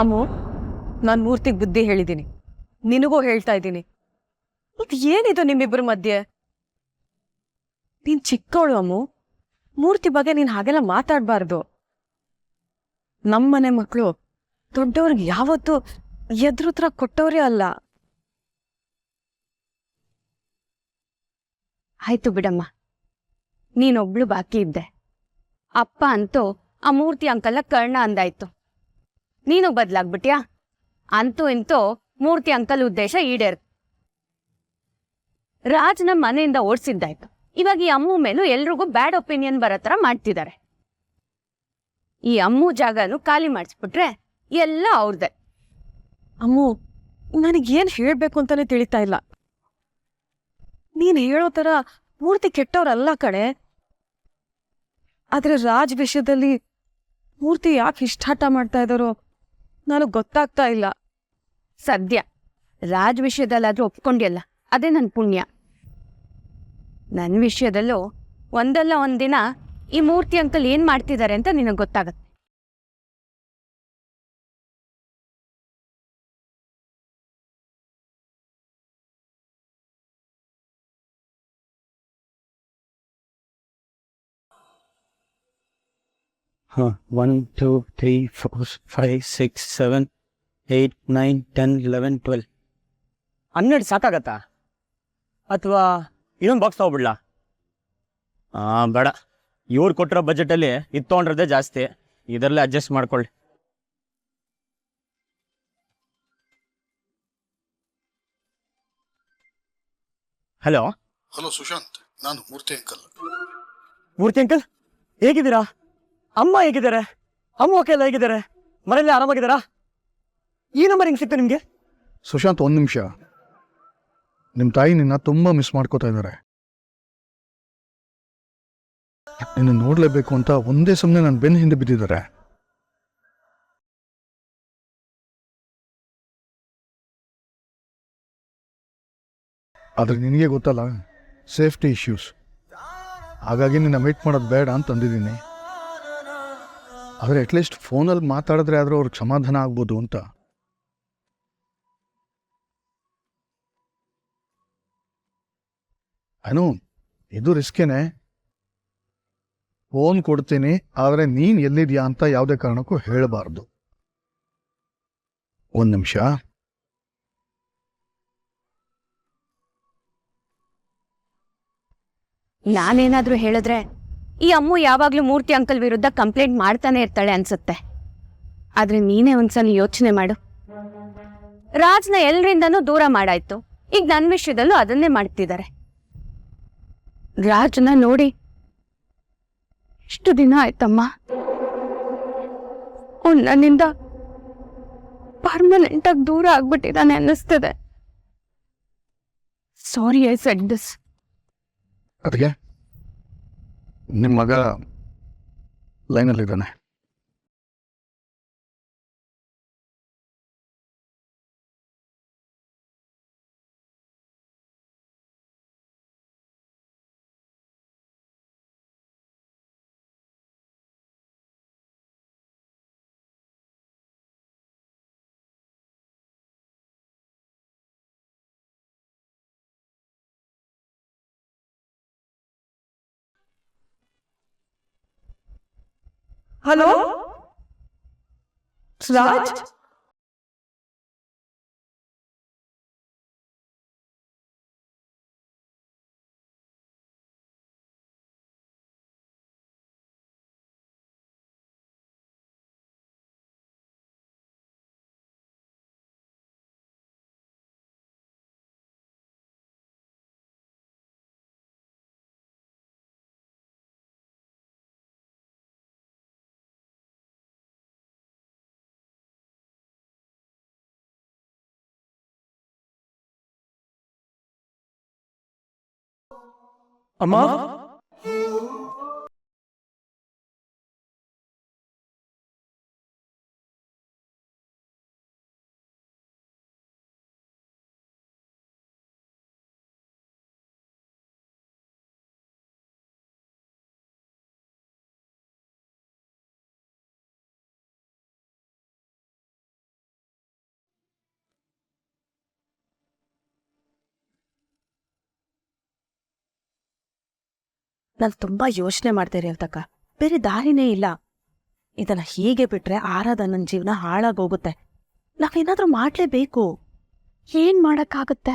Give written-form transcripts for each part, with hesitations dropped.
ಅಮ್ಮು, ನಾನು ಮೂರ್ತಿಗೆ ಬುದ್ಧಿ ಹೇಳಿದ್ದೀನಿ, ನಿನಗೂ ಹೇಳ್ತಾ ಇದ್ದೀನಿ. ಇದು ಏನಿದು ನಿಮ್ಮಿಬ್ಬರ ಮಧ್ಯೆ? ನೀನ್ ಚಿಕ್ಕವಳು ಅಮ್ಮು, ಮೂರ್ತಿ ಬಗ್ಗೆ ನೀನ್ ಹಾಗೆಲ್ಲ ಮಾತಾಡಬಾರ್ದು. ನಮ್ಮನೆ ಮಕ್ಕಳು ದೊಡ್ಡವ್ರಿಗೆ ಯಾವತ್ತೂ ಎದುರುತ್ರ ಕೊಟ್ಟವ್ರೇ ಅಲ್ಲ. ಆಯ್ತು ಬಿಡಮ್ಮ, ನೀನೊಬ್ಳು ಬಾಕಿ ಇದ್ದೆ. ಅಪ್ಪ ಅಂತೂ ಆ ಮೂರ್ತಿ ಅಂಕಲ್ನ ಕರ್ಣ ಅಂದಾಯ್ತು. ನೀನು ಬದ್ಲಾಗ್ಬಿಟ್ಯಾ? ಅಂತೂ ಇಂತೂ ಮೂರ್ತಿ ಅಂಕಲ್ ಉದ್ದೇಶ ಈಡೇರ್ತು. ರಾಜ್ನ ಮನೆಯಿಂದ ಓಡಿಸಿದ್ದಾಯ್ತು. ಇವಾಗ ಈ ಅಮ್ಮು ಮೇಲೂ ಎಲ್ರಿಗೂ ಬ್ಯಾಡ್ ಒಪಿನಿಯನ್ ಬರೋ ಥರ ಮಾಡ್ತಿದ್ದಾರೆ. ಈ ಅಮ್ಮು ಜಾಗನು ಖಾಲಿ ಮಾಡಿಸ್ಬಿಟ್ರೆ ಎಲ್ಲ ಅವ್ರದ್ದೇ. ಅಮ್ಮು, ನನಗೇನ್ ಹೇಳ್ಬೇಕು ಅಂತಾನೆ ತಿಳಿತಾ ಇಲ್ಲ. ನೀನ್ ಹೇಳೋ ತರ ಮೂರ್ತಿ ಕೆಟ್ಟವ್ರಲ್ಲ ಕಣೆ. ಆದ್ರೆ ರಾಜ್ ವಿಷಯದಲ್ಲಿ ಮೂರ್ತಿ ಯಾಕೆ ಇಷ್ಟಾಟ ಮಾಡ್ತಾ ಇದ್ದಾರೋ ನನಗೆ ಗೊತ್ತಾಗ್ತಾ ಇಲ್ಲ. ಸದ್ಯ ರಾಜ್ ವಿಷಯದಲ್ಲಾದ್ರೂ ಒಪ್ಕೊಂಡ್ಯಲ್ಲ, ಅದೇ ನನ್ನ ಪುಣ್ಯ. ನನ್ನ ವಿಷಯದಲ್ಲೂ ಒಂದಲ್ಲ ಒಂದಿನ ಈ ಮೂರ್ತಿ ಅಂಕಲ್ ಏನ್ ಮಾಡ್ತಿದ್ದಾರೆ ಅಂತ ನಿನಗೆ ಗೊತ್ತಾಗತ್ತೆ. हाँ 1 2 3 4 5 6 7 8 9 10 11 12 12 ಸಾಕಾಗತ್ತಾ ಅಥವಾ ಇನ್ನೊಂದು ಬಾಕ್ಸ್ ತಗೊಬಿಡ್ಲಾ? ಬೇಡ, ಇವ್ರು ಕೊಟ್ಟಿರೋ ಬಜೆಟಲ್ಲಿ ಇದು ತೊಗೊಂಡ್ರದೇ ಜಾಸ್ತಿ. ಇದರಲ್ಲೇ ಅಡ್ಜಸ್ಟ್ ಮಾಡ್ಕೊಳ್ಳಿ. ಹಲೋ ಹಲೋ ಸುಶಾಂತ್, ನಾನು ಮೂರ್ತಿ ಅಂಕಲ್. ಮೂರ್ತಿ ಅಂಕಲ್, ಹೇಗಿದ್ದೀರಾ? ಅಮ್ಮ ಹೇಗಿದ್ದಾರೆ? ಅಮ್ಮ ಓಕೆ ಎಲ್ಲ ಹೇಗಿದ್ದಾರೆ? ಮನೆಯಲ್ಲಿ ಆರಾಮಾಗಿದ್ದಾರಾ? ಈ ನಂಬರ್ ಹೆಂಗೆ ಸಿಕ್ತು ನಿಮಗೆ? ಸುಶಾಂತ್, ಒಂದು ನಿಮಿಷ. ನಿಮ್ಮ ತಾಯಿ ನಿನ್ನ ತುಂಬ ಮಿಸ್ ಮಾಡ್ಕೋತಾ ಇದ್ದಾರೆ. ನಿನ್ನ ನೋಡಲೇಬೇಕು ಅಂತ ಒಂದೇ ಸಮನೆ ನನ್ನ ಬೆನ್ನ ಹಿಂದೆ ಬಿದ್ದಿದ್ದಾರೆ. ಆದ್ರೆ ನಿನಗೆ ಗೊತ್ತಲ್ಲ, ಸೇಫ್ಟಿ ಇಶ್ಯೂಸ್. ಹಾಗಾಗಿ ನಿನ್ನ ಮೀಟ್ ಮಾಡೋದು ಬೇಡ ಅಂತ ಅಂದಿದ್ದೀನಿ. ಆದರೆ ಅಟ್ಲೀಸ್ಟ್ ಫೋನಲ್ಲಿ ಮಾತಾಡಿದ್ರೆ ಆದರೂ ಅವ್ರಿಗೆ ಸಮಾಧಾನ ಆಗ್ಬೋದು ಅಂತ. ಏನೋ ಇದು ರಿಸ್ಕೇನೆ. ಫೋನ್ ಕೊಡ್ತೀನಿ, ಆದರೆ ನೀನು ಎಲ್ಲಿದ್ಯಾ ಅಂತ ಯಾವುದೇ ಕಾರಣಕ್ಕೂ ಹೇಳಬಾರ್ದು. ಒಂದು ನಿಮಿಷ. ನಾನೇನಾದ್ರೂ ಹೇಳಿದ್ರೆ ಈ ಅಮ್ಮು ಯಾವಾಗ್ಲೂ ಮೂರ್ತಿ ಅಂಕಲ್ ವಿರುದ್ಧ ಕಂಪ್ಲೇಂಟ್ ಮಾಡ್ತಾನೆ ಇರ್ತಾಳೆ ಅನ್ಸುತ್ತೆ. ಆದ್ರೆ ನೀನೇ ಒಂದ್ಸಲ ಯೋಚನೆ ಮಾಡು. ರಾಜ್ನ ಎಲ್ರಿಂದನೂ ದೂರ ಮಾಡಾಯ್ತು, ಈಗ ನನ್ನ ವಿಷಯದಲ್ಲೂ ಅದನ್ನೇ ಮಾಡ್ತಿದ್ದಾರೆ. ರಾಜ್ನ ನೋಡಿ ಎಷ್ಟು ದಿನ ಆಯ್ತಮ್ಮ. ಅವ್ನು ನನ್ನಿಂದ ಪರ್ಮನೆಂಟ್ ಆಗಿ ದೂರ ಆಗ್ಬಿಟ್ಟಿದ್ದಾನೆ ಅನ್ನಿಸ್ತಿದೆ. Sorry I said this. ಅದಕ್ಕೆ ನಿಮ್ಮ ಮಗ ಲೈನಲ್ಲಿದ್ದಾನೆ. ಹಲೋ ರಾಜ್, ಅಮ್ಮ ನಾನು ತುಂಬ ಯೋಚನೆ ಮಾಡ್ತಾ ರೇವತಕ್ಕ. ಬೇರೆ ದಾರಿನೇ ಇಲ್ಲ. ಇದನ್ನ ಹೀಗೆ ಬಿಟ್ರೆ ಆರಾಧನನ್ ಜೀವನ ಹಾಳಾಗೋಗುತ್ತೆ. ನಾವೇನಾದ್ರೂ ಮಾಡ್ಲೇಬೇಕು. ಏನ್ ಮಾಡಕ್ಕಾಗುತ್ತೆ?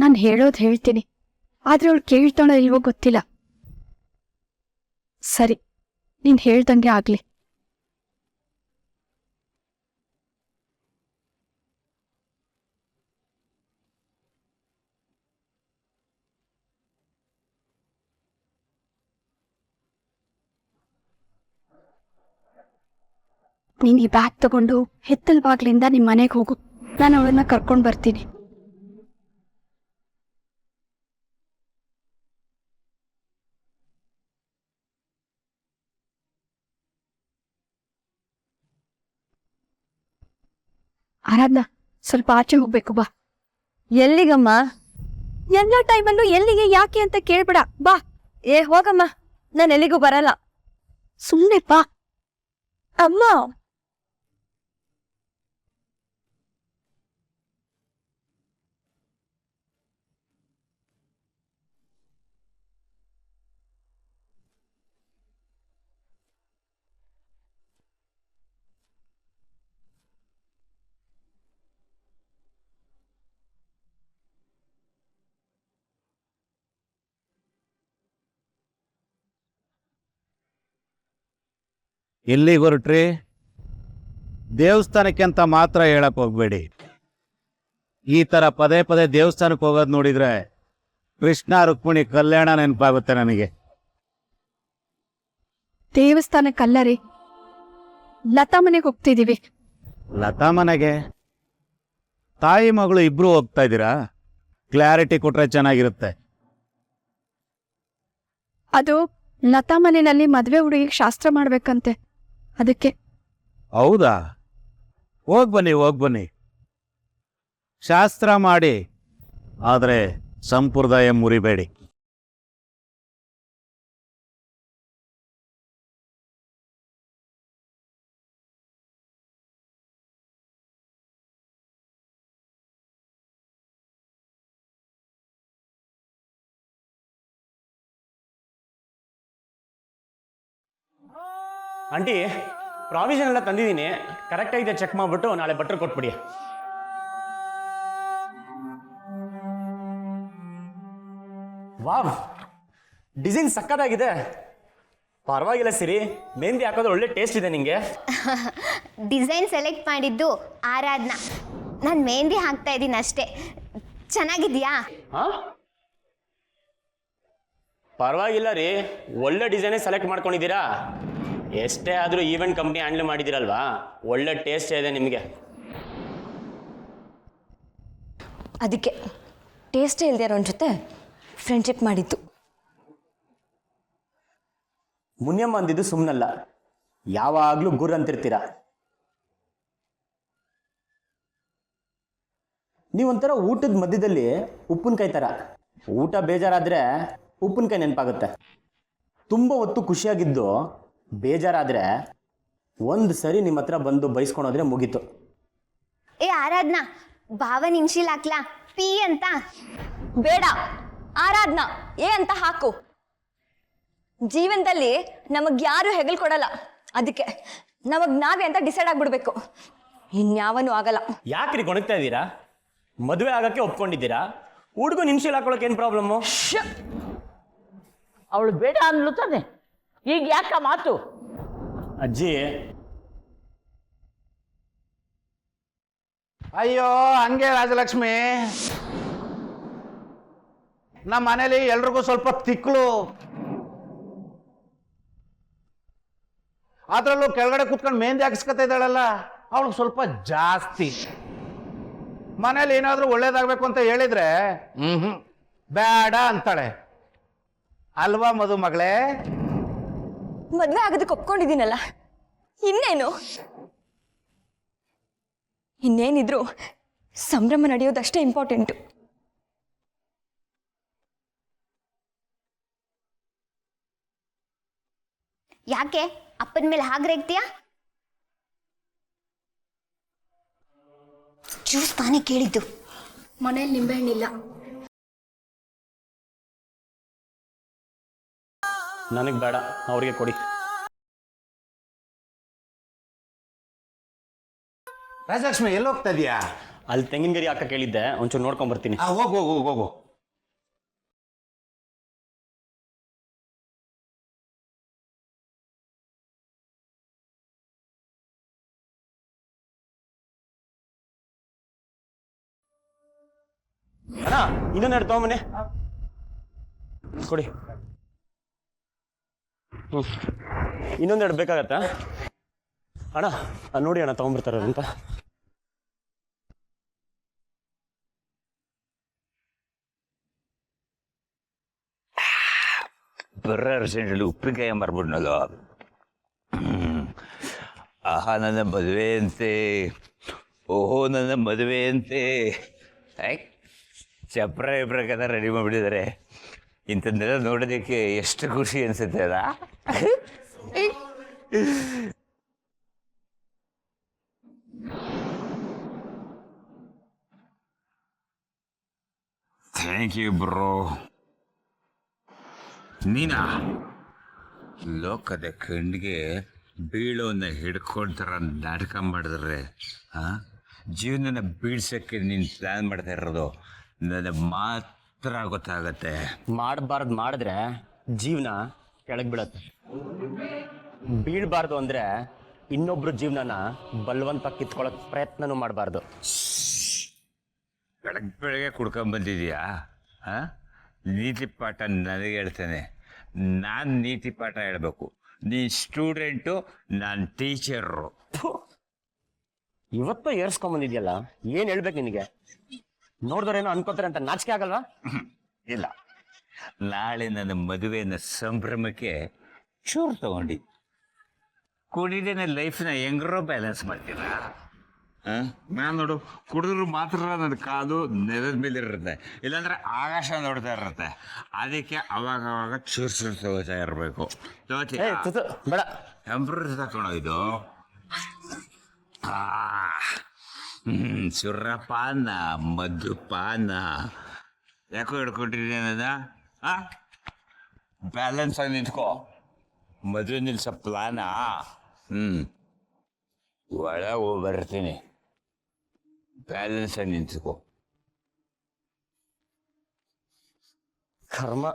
ನಾನು ಹೇಳೋದು ಹೇಳ್ತೀನಿ, ಆದ್ರೆ ಅವಳು ಕೇಳ್ತಾಳೋ ಇಲ್ವೋ ಗೊತ್ತಿಲ್ಲ. ಸರಿ, ನೀನ್ ಹೇಳ್ದಂಗೆ ಆಗ್ಲಿ. ನೀನ್ ಈ ಬ್ಯಾಗ್ ತಗೊಂಡು ಹಿತ್ತಲ್ ಬಾಗ್ಲಿಂದ ನಿಮ್ ಮನೆಗೆ ಹೋಗು. ನಾನು ಅವಳನ್ನ ಕರ್ಕೊಂಡ್ ಬರ್ತೀನಿ. ಆರಾಧ್ನಾ, ಸ್ವಲ್ಪ ಆಚೆ ಹೋಗ್ಬೇಕು ಬಾ. ಎಲ್ಲಿಗಮ್ಮ? ಎಲ್ಲ ಟೈಮಲ್ಲೂ ಎಲ್ಲಿಗೆ ಯಾಕೆ ಅಂತ ಕೇಳ್ಬೇಡ, ಬಾ. ಏ ಹೋಗಮ್ಮ, ನಾನು ಎಲ್ಲಿಗೂ ಬರಲ್ಲ. ಸುಮ್ನೆ ಬಾ. ಅಮ್ಮ, ಎಲ್ಲಿಗೆ ಹೊರಟ್ರಿ? ದೇವಸ್ಥಾನಕ್ಕೆ ಅಂತ ಮಾತ್ರ ಹೇಳಕ್ ಹೋಗ್ಬೇಡಿ. ಈ ತರ ಪದೇ ಪದೇ ದೇವಸ್ಥಾನಕ್ಕೆ ಹೋಗೋದು ನೋಡಿದ್ರೆ ಕೃಷ್ಣ ರುಕ್ಮಿಣಿ ಕಲ್ಯಾಣ ನೆನಪಾಗುತ್ತೆ ನನಗೆ. ದೇವಸ್ಥಾನಕ್ಕಲ್ಲ ರೀ, ಲತಾ ಮನೆಗೆ ಹೋಗ್ತಿದೀವಿ. ಲತಾ ಮನೆಗೆ? ತಾಯಿ ಮಗಳು ಇಬ್ರು ಹೋಗ್ತಾ ಇದ್ದೀರಾ? ಕ್ಲಾರಿಟಿ ಕೊಟ್ರೆ ಚೆನ್ನಾಗಿರುತ್ತೆ. ಅದು ಲತಾ ಮನೆಯಲ್ಲಿ ಮದ್ವೆ ಹುಡುಗಿಗೆ ಶಾಸ್ತ್ರ ಮಾಡ್ಬೇಕಂತೆ, ಅದಕ್ಕೆ. ಹೌದಾ? ಹೋಗ್ಬನ್ನಿ. ಶಾಸ್ತ್ರ ಮಾಡಿ, ಆದರೆ ಸಂಪ್ರದಾಯ ಮುರಿಬೇಡಿ. ಆಂಟಿ, ಪ್ರಾವಿಷನ್ ಎಲ್ಲ ತಂದಿದ್ದೀನಿ, ಕರೆಕ್ಟಾಗಿದೆ ಚೆಕ್ ಮಾಡಿಬಿಟ್ಟು ನಾಳೆ ಬಟ್ರ್ ಕೊಟ್ಬಿಡಿ. ವಾವ್, ಡಿಸೈನ್ ಸಕ್ಕತ್ತಾಗಿದೆ. ಪರವಾಗಿಲ್ಲ ಸಿರಿ, ಮೆಹಂದಿ ಹಾಕೋದು ಒಳ್ಳೆ ಟೇಸ್ಟ್ ಇದೆ ನಿಂಗೆ. ಡಿಸೈನ್ ಸೆಲೆಕ್ಟ್ ಮಾಡಿದ್ದು ಆರಾಧನಾ. ನಾನು ಮೆಹಂದಿ ಹಾಕ್ತಾ ಇದ್ದೀನಿ ಅಷ್ಟೇ. ಚೆನ್ನಾಗಿದೆಯಾ? ಹಾಂ, ಪರವಾಗಿಲ್ಲ ರೀ, ಒಳ್ಳೆ ಡಿಸೈನೇ ಸೆಲೆಕ್ಟ್ ಮಾಡ್ಕೊಂಡಿದ್ದೀರಾ. ಎಷ್ಟೇ ಆದರೂ ಈವೆಂಟ್ ಕಂಪ್ನಿ ಹ್ಯಾಂಡಲ್ ಮಾಡಿದ್ದೀರಲ್ವಾ, ಒಳ್ಳೆ ಟೇಸ್ಟ್ ಇದೆ ನಿಮಗೆ. ಅದಕ್ಕೆ ಟೇಸ್ಟೇ ಇಲ್ಲದೆ ಇರೋನ ಜೊತೆ ಫ್ರೆಂಡ್ಶಿಪ್ ಮಾಡಿದ್ದು. ಮುನಿಯಮ್ಮ ಅಂದಿದ್ದು ಸುಮ್ಮನಲ್ಲ, ಯಾವಾಗಲೂ ಗುರ್ ಅಂತಿರ್ತೀರ. ನೀವೊಂಥರ ಊಟದ ಮಧ್ಯದಲ್ಲಿ ಉಪ್ಪಿನಕಾಯಿ ಥರ. ಊಟ ಬೇಜಾರಾದರೆ ಉಪ್ಪಿನಕಾಯಿ ನೆನಪಾಗುತ್ತೆ. ತುಂಬ ಹೊತ್ತು ಖುಷಿಯಾಗಿದ್ದು ಬೇಜಾರಾದರೆ ಒಂದು ಸರಿ ನಿಮ್ಮ ಹತ್ರ ಬಂದು ಬೈಸ್ಕೊಂಡೋದ್ರೆ ಮುಗೀತು. ಏ ಆರಾಧನಾ, ಭಾವನ ಇನ್ಶಿಲ್ ಹಾಕ್ಲಾ? ಪಿ ಅಂತ. ಬೇಡ, ಆರಾಧನಾ ಏ ಅಂತ ಹಾಕು. ಜೀವನದಲ್ಲಿ ನಮಗ್ ಯಾರು ಹೆಗಲ್ ಕೊಡಲ್ಲ, ಅದಕ್ಕೆ ನಮಗ್ ನಾವೇ ಅಂತ ಡಿಸೈಡ್ ಆಗ್ಬಿಡ್ಬೇಕು. ಇನ್ಯಾವನು ಆಗಲ್ಲ. ಯಾಕ್ರಿ ಗೊಣಗ್ತಾ ಇದ್ದೀರಾ? ಮದುವೆ ಆಗಕ್ಕೆ ಒಪ್ಕೊಂಡಿದ್ದೀರಾ, ಹುಡುಗ ನಿಮಿಷಲ್ ಹಾಕೊಳಕ್ಕೆ ಏನು ಪ್ರಾಬ್ಲಮ್ಮು? ಅವಳು ಬೇಡ ಅನ್ಲು ತಾನೆ, ಈಗ ಯಾಕ ಮಾತು? ಅಜ್ಜಿ, ಅಯ್ಯೋ ಹಂಗೆ ರಾಜಲಕ್ಷ್ಮಿ, ನಮ್ಮ ಮನೇಲಿ ಎಲ್ರಿಗೂ ಸ್ವಲ್ಪ ತಿಕ್ಲು. ಅದ್ರಲ್ಲೂ ಕೆಳಗಡೆ ಕುತ್ಕೊಂಡು ಮೆಹಂದಿ ಹಾಕಿಸ್ಕೊತಾ ಇದ್ದಾಳಲ್ಲ, ಅವಳಿಗೆ ಸ್ವಲ್ಪ ಜಾಸ್ತಿ. ಮನೇಲಿ ಏನಾದ್ರೂ ಒಳ್ಳೇದಾಗ್ಬೇಕು ಅಂತ ಹೇಳಿದ್ರೆ ಬೇಡ ಅಂತಾಳೆ ಅಲ್ವಾ ಮಧು ಮಗಳೇ? ಮದ್ವೆ ಆಗೋದಕ್ಕೆ ಒಪ್ಕೊಂಡಿದ್ದೀನಲ್ಲ, ಇನ್ನೇನಿದ್ರು ಸಂಭ್ರಮ ನಡೆಯೋದಷ್ಟೇ ಇಂಪಾರ್ಟೆಂಟು. ಯಾಕೆ ಅಪ್ಪನ ಮೇಲೆ ಹಾಗ್ರೇಗ್ತೀಯಾ? ಜ್ಯೂಸ್ ತಾನೇ ಕೇಳಿದ್ದು. ಮನೇಲಿ ನಿಂಬೆಹಣ್ಣಿಲ್ಲ. ನನಗೆ ಬೇಡ, ಅವ್ರಿಗೆ ಕೊಡಿ. ರಾಜಲಕ್ಷ್ಮಿ ಎಲ್ಲಿ ಹೋಗ್ತಾ ಇದೀಯಾ? ಅಲ್ಲಿ ತೆಂಗಿನ ಗರಿ ಹಾಕ ಕೇಳಿದ್ದೆ, ಒಂಚೂರು ನೋಡ್ಕೊಂಡ್ ಬರ್ತೀನಿ. ಹೋಗು ಹೋಗು ಹೋಗು. ಅಣ್ಣ ಇನ್ನೊಂದೆರಡು ತಗೊಂಬನ್ನಿ, ಕೊಡಿ. ಇನ್ನೊಂದೆರಡು ಬೇಕಾಗತ್ತಾ ಅಣ್ಣ? ನೋಡಿ ಅಣ್ಣ ತಗೊಂಡ್ಬರ್ತಾರ ಅಂತ. ಬರ್ರ ಅರ್ಜೆಂಟಲ್ಲಿ ಉಪ್ಪಿನಕಾಯಿ ಮಾರ್ಬಿಡ್ನಲ್ಲ. ಆಹಾ ನನ್ನ ಮದುವೆ ಅಂತೆ, ಓಹೋ ನನ್ನ ಮದುವೆ ಅಂತೆ. ಚಪ್ರ ಇಬ್ರಕ್ಕೆಲ್ಲ ರೆಡಿ ಮಾಡಿಬಿಟ್ಟಿದ್ದಾರೆ. ಇಂಥದ್ದೆಲ್ಲ ನೋಡೋದಕ್ಕೆ ಎಷ್ಟು ಖುಷಿ ಅನಿಸುತ್ತೆ ಅಲ್ಲ. Thank you bro. ನೀನಾ ಲೋಕದ ಕಣ್ಣಿಗೆ ಬೀಳೋನ್ನ ಹಿಡ್ಕೊಳ್ತಾರ ನಾಟಕ ಮಾಡಿದ್ರೆ ಜೀವನನ ಬೀಳ್ಸೋಕ್ಕೆ ನೀನು ಪ್ಲ್ಯಾನ್ ಮಾಡ್ತಾ ಇರೋದು ನನಗೆ ಮಾತ್ರ ಗೊತ್ತಾಗತ್ತೆ. ಮಾಡಬಾರ್ದು ಮಾಡಿದ್ರೆ ಜೀವನ ಕೆಳಗೆ ಬೀಳತ್ತೆ. ಬೀಳಬಾರ್ದು ಅಂದರೆ ಇನ್ನೊಬ್ರು ಜೀವನನ ಬಲವಂತ ಕಿತ್ಕೊಳ್ಳೋಕೆ ಪ್ರಯತ್ನನೂ ಮಾಡಬಾರ್ದು. ಬೆಳಗ್ಗೆ ಕುಡ್ಕೊಂಬಂದಿದ್ಯಾ? ನೀತಿ ಪಾಠ ನನಗೆ ಹೇಳ್ತೇನೆ. ನಾನು ನೀತಿ ಪಾಠ ಹೇಳಬೇಕು. ನೀನು ಸ್ಟೂಡೆಂಟು, ನಾನು ಟೀಚರು. ಇವತ್ತು ಏರ್ಸ್ಕೊಂಬಂದಿದ್ಯಲ್ಲ, ಏನು ಹೇಳ್ಬೇಕು ನಿನಗೆ? ನೋಡಿದ್ರೇನೋ ಅನ್ಕೋತಾರೆ ಅಂತ ನಾಚಿಕೆ ಆಗಲ್ವಾ? ಇಲ್ಲ, ನಾಳೆ ನನ್ನ ಮದುವೆನ ಸಂಭ್ರಮಕ್ಕೆ ಚೂರು ತಗೊಂಡು ಕುಡಿದೇನೆ ಲೈಫ್ನ ಹೆಂಗ್ರೋ ಬ್ಯಾಲೆನ್ಸ್ ಮಾಡ್ತೀರಾ? ನಾನು ನೋಡು, ಕುಡಿದ್ರು ಮಾತ್ರ ನನ್ನ ಕಾಲು ನೆಲದ ಮೇಲೆ ಇರುತ್ತೆ, ಇಲ್ಲಾಂದ್ರೆ ಆಕಾಶ ನೋಡ್ತಾ ಇರುತ್ತೆ. ಅದಕ್ಕೆ ಅವಾಗ ಚೂರು ತಗೋತಾ ಇರಬೇಕು. ಬೇಡ, ಟೆಂಪ್ರರಿ ತಗೊಂಡೋಯ್ದು ಸುರಪಾನ ಮಧುಪಾನ ಯಾಕೋ ಹಿಡ್ಕೊಂಡಿದ್ದೀನಿ ನನ್ನ. ಬ್ಯಾಲೆನ್ಸ್ ಆಗಿ ನಿಂತ್ಕೋ. ಮದುವೆ ನಿಲ್ಸೋ ಪ್ಲಾನ. ಒಳಗೆ ಹೋಗಿ ಬರ್ತೀನಿ. ಬ್ಯಾಲೆನ್ಸ್ ಆಗಿ ನಿಂತ್ಕೋ. ಕರ್ಮ.